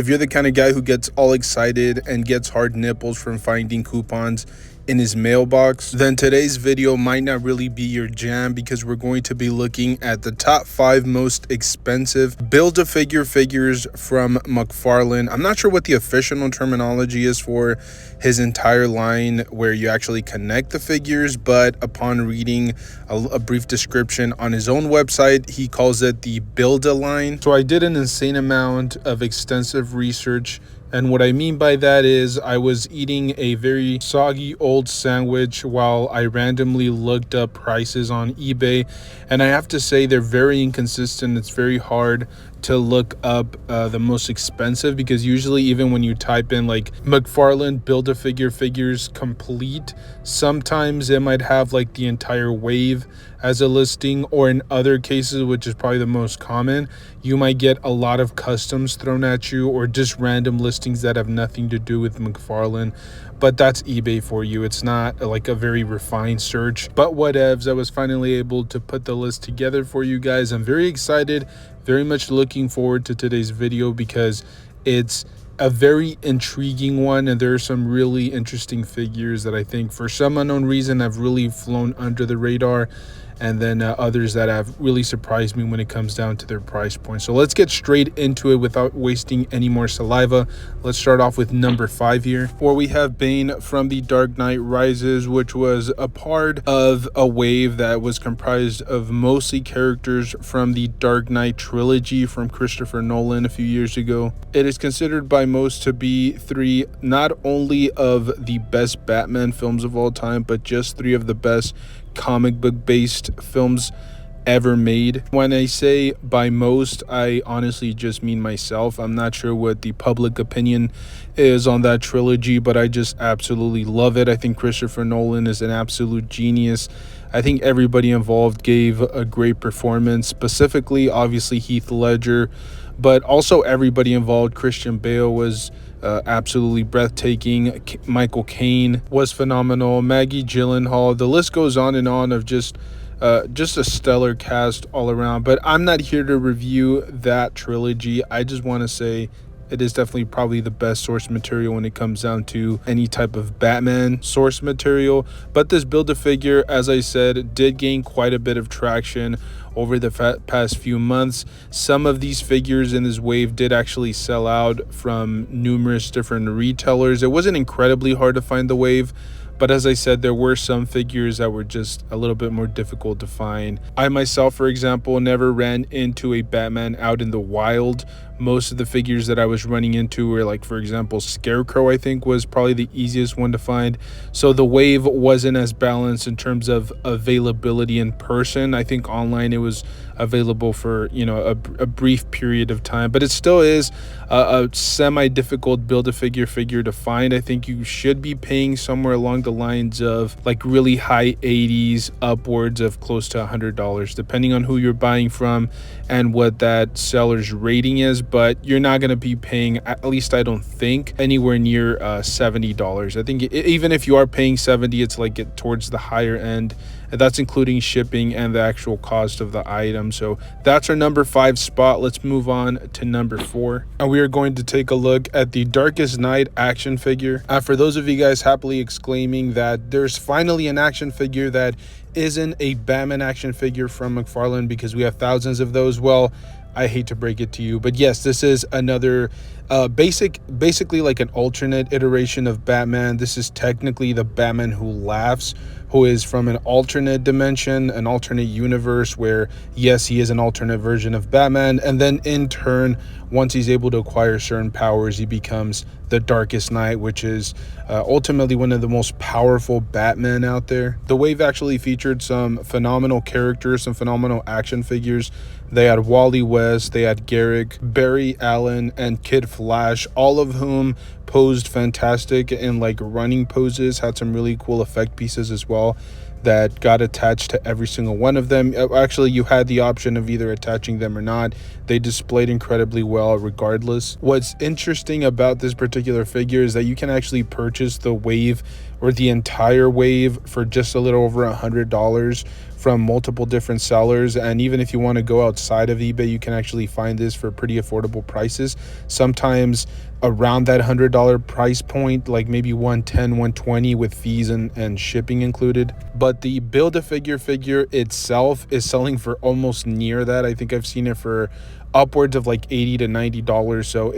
If you're the kind of guy who gets all excited and gets hard nipples from finding coupons in his mailbox, then today's video might not really be your jam, because we're going to be looking at the top 5 most expensive build-a-figure figures from McFarlane. I'm not sure what the official terminology is for his entire line where you actually connect the figures, but upon reading a brief description on his own website, he calls it the Build-A-Line. So I did an insane amount of extensive research, and what I mean by that is I was eating a very soggy old sandwich while I randomly looked up prices on eBay, and I have to say they're very inconsistent. It's very hard to look up the most expensive, because usually even when you type in like McFarlane Build-A-Figure figures complete, sometimes it might have like the entire wave as a listing, or in other cases, which is probably the most common, you might get a lot of customs thrown at you or just random listings that have nothing to do with McFarlane. But that's eBay for you. It's not like a very refined search, but whatevs. I was finally able to put the list together for you guys. I'm very excited, very much looking forward to today's video, because it's a very intriguing one, and there are some really interesting figures that I think for some unknown reason have really flown under the radar, and then others that have really surprised me when it comes down to their price point. So let's get straight into it without wasting any more saliva. Let's start off with number 5 here, where we have Bane from The Dark Knight Rises, which was a part of a wave that was comprised of mostly characters from the Dark Knight trilogy from Christopher Nolan a few years ago. It is considered by most to be 3 not only of the best Batman films of all time, but just 3 of the best comic book based films ever made. When I say by most, I honestly just mean myself. I'm not sure what the public opinion is on that trilogy, but I just absolutely love it. I think Christopher Nolan is an absolute genius. I think everybody involved gave a great performance, specifically obviously Heath Ledger, but also everybody involved. Christian Bale was absolutely breathtaking. Michael Caine was phenomenal. Maggie Gyllenhaal. The list goes on and on of just a stellar cast all around. But I'm not here to review that trilogy. I just want to say it is definitely probably the best source material when it comes down to any type of Batman source material. But this Build-A-Figure, as I said, did gain quite a bit of traction over the past few months. Some of these figures in this wave did actually sell out from numerous different retailers. It wasn't incredibly hard to find the wave, but as I said, there were some figures that were just a little bit more difficult to find. I myself, for example, never ran into a Batman out in the wild. Most of the figures that I was running into were, like, for example, Scarecrow, I think, was probably the easiest one to find. So the wave wasn't as balanced in terms of availability in person. I think online it was available for, you know, a brief period of time, but it still is a semi-difficult Build-A-Figure to find. I think you should be paying somewhere along the lines of like really high 80s upwards of close to $100, depending on who you're buying from and what that seller's rating is. But you're not going to be paying, at least I don't think, anywhere near $70. I think even if you are paying $70, it's like towards the higher end. That's including shipping and the actual cost of the item. So that's our number 5 spot. Let's move on to number 4. And we are going to take a look at the Darkest Knight action figure. For those of you guys happily exclaiming that there's finally an action figure that isn't a Batman action figure from McFarlane, because we have thousands of those, well, I hate to break it to you, but yes, this is another basically like an alternate iteration of Batman. This is technically the Batman Who Laughs, who is from an alternate dimension, an alternate universe where, yes, he is an alternate version of Batman, and then in turn, once he's able to acquire certain powers, he becomes the Darkest Knight, which is ultimately one of the most powerful Batmen out there. The wave actually featured some phenomenal characters, some phenomenal action figures. They had Wally West, they had Garrick, Barry Allen, and Kid Flash, all of whom posed fantastic in like running poses, had some really cool effect pieces as well that got attached to every single one of them. Actually, you had the option of either attaching them or not. They displayed incredibly well regardless. What's interesting about this particular figure is that you can actually purchase the wave or the entire wave for just a little over $100 from multiple different sellers. And even if you want to go outside of eBay, you can actually find this for pretty affordable prices, sometimes around that $100 price point, like maybe 110, 120 with fees and shipping included. But the Build-A-Figure figure itself is selling for almost near that. I think I've seen it for upwards of like $80 to $90. So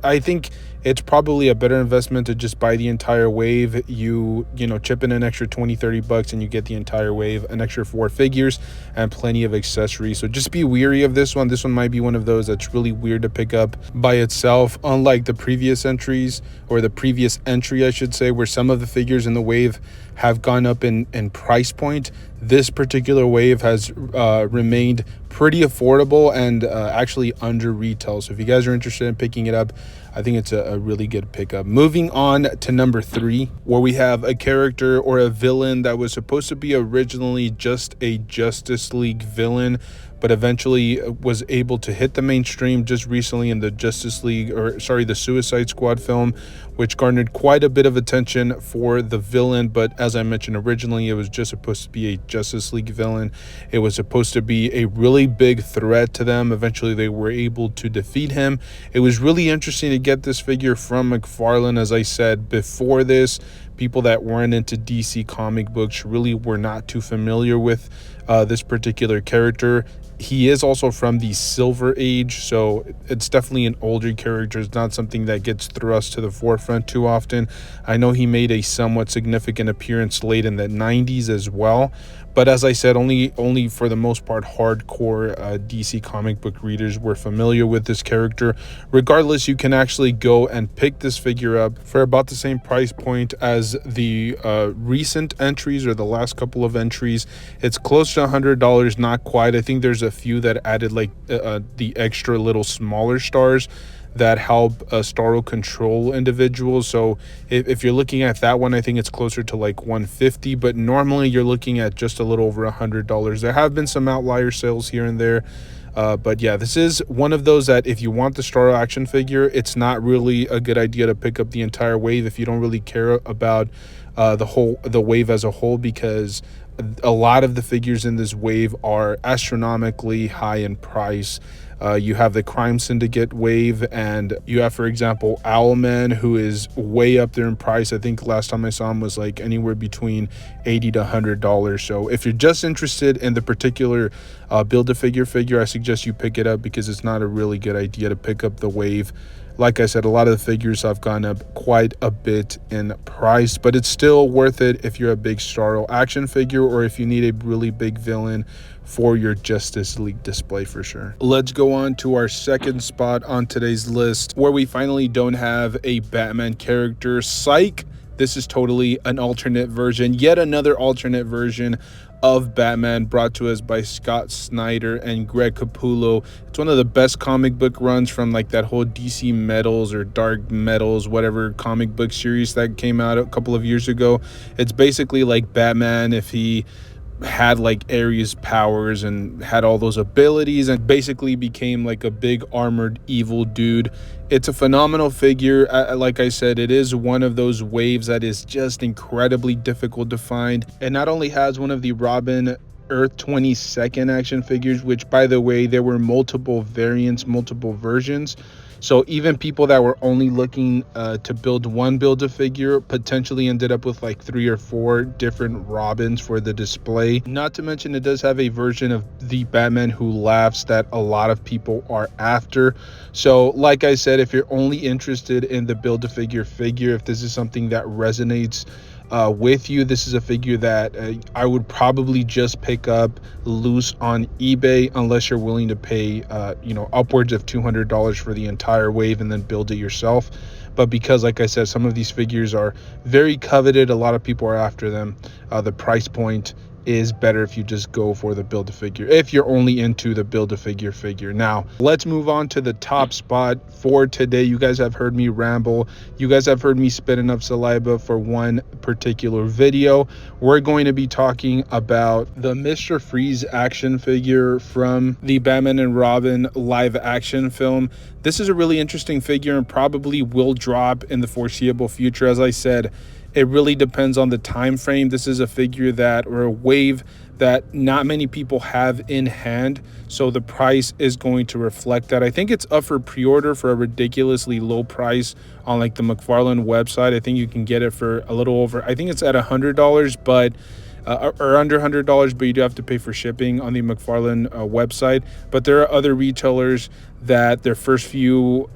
I think it's probably a better investment to just buy the entire wave. You know, chip in an extra 20-30 bucks and you get the entire wave, an extra 4 figures and plenty of accessories. So just be weary of this one. This one might be one of those that's really weird to pick up by itself, unlike the previous entries, or the previous entry I should say, where some of the figures in the wave have gone up in price point. This particular wave has remained pretty affordable and actually under retail. So if you guys are interested in picking it up, I think it's a really good pickup. Moving on to number 3, where we have a character or a villain that was supposed to be originally just a Justice League villain, but eventually was able to hit the mainstream just recently in the the Suicide Squad film, which garnered quite a bit of attention for the villain. But as I mentioned originally, it was just supposed to be a Justice League villain. It was supposed to be a really big threat to them. Eventually they were able to defeat him. It was really interesting to get this figure from McFarlane. As I said before this, people that weren't into DC comic books really were not too familiar with this particular character. He is also from the Silver Age, so it's definitely an older character. It's not something that gets thrust to the forefront too often. I know he made a somewhat significant appearance late in the 90s as well, but as I said, only for the most part hardcore DC comic book readers were familiar with this character. Regardless, you can actually go and pick this figure up for about the same price point as the recent entries, or the last couple of entries. It's close to $100, not quite. I think there's a few that added like the extra little smaller stars that help Starro control individuals. So if you're looking at that one, I think it's closer to like 150, but normally you're looking at just a little over $100. There have been some outlier sales here and there, but yeah, this is one of those that if you want the Starro action figure, it's not really a good idea to pick up the entire wave if you don't really care about the wave as a whole, because a lot of the figures in this wave are astronomically high in price. You have the Crime Syndicate wave, and you have, for example, Owlman, who is way up there in price. I think last time I saw him was like anywhere between $80 to $100. So if you're just interested in the particular Build-A-Figure figure, I suggest you pick it up, because it's not a really good idea to pick up the wave. Like I said, a lot of the figures have gone up quite a bit in price, but it's still worth it if you're a big Starro action figure, or if you need a really big villain for your Justice League display for sure. Let's go on to our second spot on today's list, where we finally don't have a Batman character. Psych! This is totally an alternate version, yet another alternate version of Batman, brought to us by Scott Snyder and Greg Capullo. It's one of the best comic book runs from like that whole DC Metals or Dark Metals, whatever comic book series that came out a couple of years ago. It's basically like Batman if he had like Ares powers and had all those abilities, and basically became like a big armored evil dude. It's a phenomenal figure. Like I said, it is one of those waves that is just incredibly difficult to find. It not only has one of the Robin Earth 22nd action figures, which by the way, there were multiple variants, multiple versions. So even people that were only looking to build one Build-A-Figure potentially ended up with like 3 or 4 different Robins for the display. Not to mention, it does have a version of the Batman Who Laughs that a lot of people are after. So like I said, if you're only interested in the Build-A-Figure figure, if this is something that resonates with you, this is a figure that I would probably just pick up loose on eBay, unless you're willing to pay upwards of $200 for the entire wave and then build it yourself. But because, like I said, some of these figures are very coveted, a lot of people are after them, the price point is better if you just go for the Build-A-Figure, if you're only into the Build-A-Figure figure. Now let's move on to the top spot for today. You guys have heard me ramble, you guys have heard me spit enough saliva for one particular video. We're going to be talking about the Mr. Freeze action figure from the Batman and Robin live action film. This is a really interesting figure and probably will drop in the foreseeable future. As I said, It really depends on the time frame. This is a figure that, or a wave that not many people have in hand, so the price is going to reflect that. I think it's up for pre-order for a ridiculously low price on like the McFarlane website. I think you can get it for a little over, I think it's at $100, but or under $100, but you do have to pay for shipping on the McFarlane website. But there are other retailers that their first few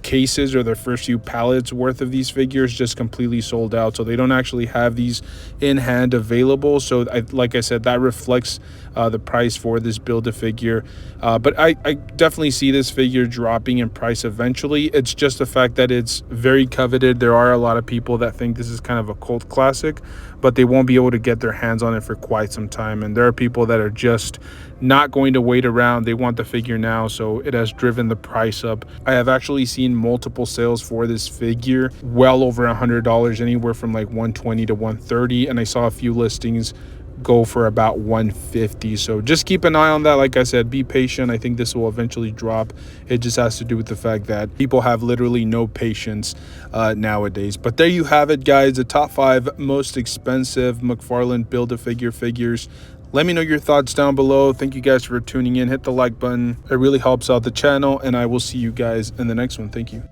cases or their first few pallets worth of these figures just completely sold out, so they don't actually have these in hand available. So like I said, that reflects the price for this Build-A-Figure, but I definitely see this figure dropping in price eventually. It's just the fact that it's very coveted. There are a lot of people that think this is kind of a cult classic, but they won't be able to get their hands on it for quite some time, and there are people that are just not going to wait around. They want the figure now, so it has driven the price up. I have actually seen multiple sales for this figure well over $100, anywhere from like $120 to $130, and I saw a few listings go for about $150. So just keep an eye on that. Like I said, be patient. I think this will eventually drop. It just has to do with the fact that people have literally no patience nowadays. But there you have it, guys, the top 5 most expensive McFarlane Build-A-Figure figures. Let me know your thoughts down below. Thank you guys for tuning in. Hit the like button. It really helps out the channel, and I will see you guys in the next one. Thank you.